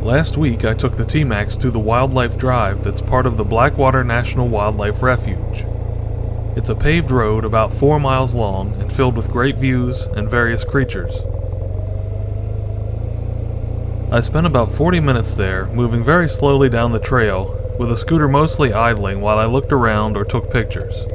Last week I took the TMAX to the wildlife drive that's part of the Blackwater National Wildlife Refuge. It's a paved road about 4 miles long and filled with great views and various creatures. I spent about 40 minutes there, moving very slowly down the trail, with the scooter mostly idling while I looked around or took pictures.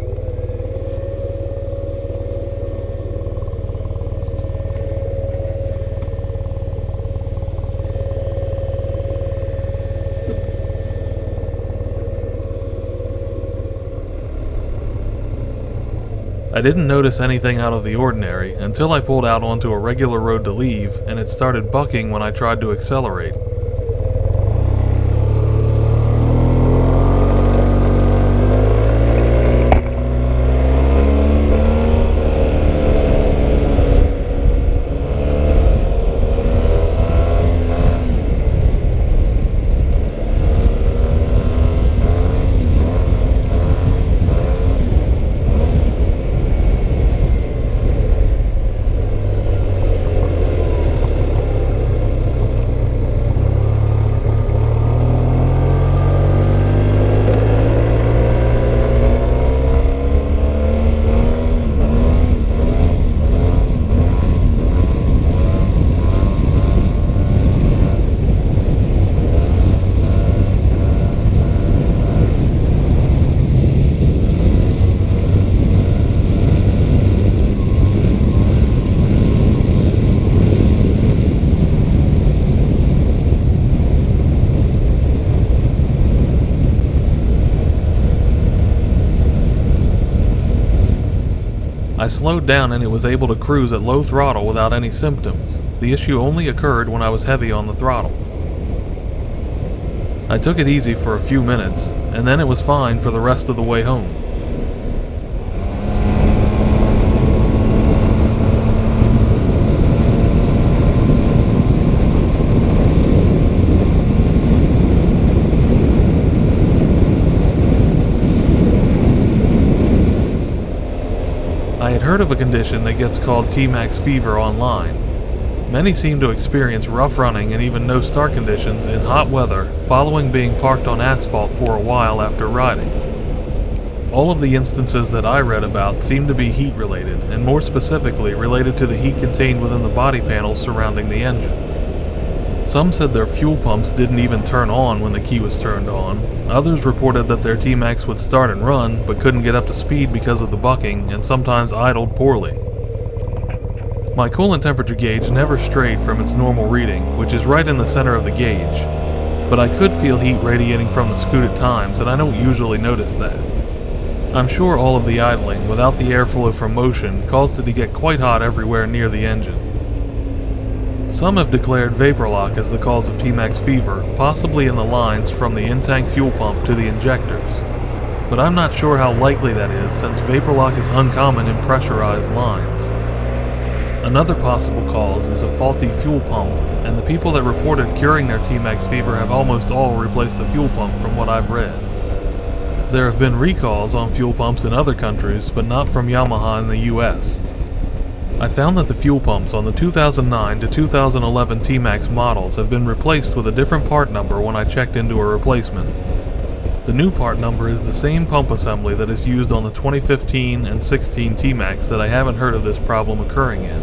I didn't notice anything out of the ordinary until I pulled out onto a regular road to leave, and it started bucking when I tried to accelerate. I slowed down and it was able to cruise at low throttle without any symptoms. The issue only occurred when I was heavy on the throttle. I took it easy for a few minutes, and then it was fine for the rest of the way home. I had heard of a condition that gets called TMAX Fever online. Many seem to experience rough running and even no start conditions in hot weather following being parked on asphalt for a while after riding. All of the instances that I read about seem to be heat related, and more specifically related to the heat contained within the body panels surrounding the engine. Some said their fuel pumps didn't even turn on when the key was turned on. Others reported that their TMAX would start and run, but couldn't get up to speed because of the bucking, and sometimes idled poorly. My coolant temperature gauge never strayed from its normal reading, which is right in the center of the gauge, but I could feel heat radiating from the scoot at times, and I don't usually notice that. I'm sure all of the idling, without the airflow from motion, caused it to get quite hot everywhere near the engine. Some have declared vapor lock as the cause of TMAX fever, possibly in the lines from the in-tank fuel pump to the injectors. But I'm not sure how likely that is, since vapor lock is uncommon in pressurized lines. Another possible cause is a faulty fuel pump, and the people that reported curing their TMAX fever have almost all replaced the fuel pump from what I've read. There have been recalls on fuel pumps in other countries, but not from Yamaha in the US. I found that the fuel pumps on the 2009 to 2011 TMAX models have been replaced with a different part number when I checked into a replacement. The new part number is the same pump assembly that is used on the 2015 and 16 TMAX that I haven't heard of this problem occurring in.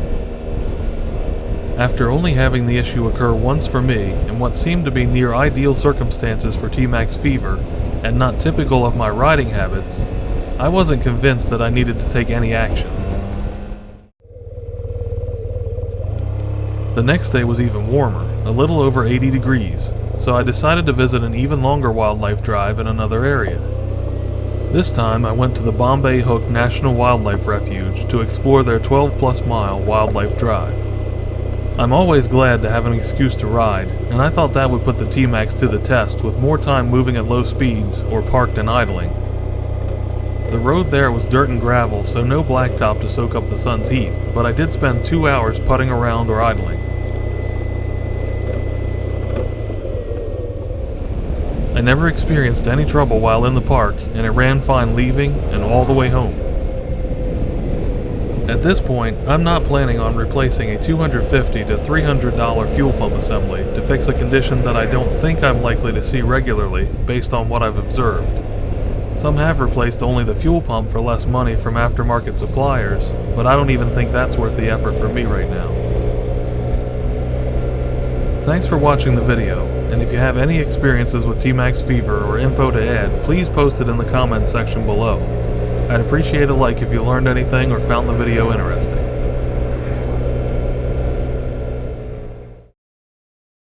After only having the issue occur once for me, in what seemed to be near ideal circumstances for TMAX fever, and not typical of my riding habits, I wasn't convinced that I needed to take any action. The next day was even warmer, a little over 80 degrees, so I decided to visit an even longer wildlife drive in another area. This time I went to the Bombay Hook National Wildlife Refuge to explore their 12+ mile wildlife drive. I'm always glad to have an excuse to ride, and I thought that would put the TMAX to the test with more time moving at low speeds or parked and idling. The road there was dirt and gravel, so no blacktop to soak up the sun's heat, but I did spend 2 hours putting around or idling. I never experienced any trouble while in the park, and it ran fine leaving and all the way home. At this point, I'm not planning on replacing a $250 to $300 fuel pump assembly to fix a condition that I don't think I'm likely to see regularly based on what I've observed. Some have replaced only the fuel pump for less money from aftermarket suppliers, but I don't even think that's worth the effort for me right now. Thanks for watching the video, and if you have any experiences with TMAX Fever or info to add, please post it in the comments section below. I'd appreciate a like if you learned anything or found the video interesting.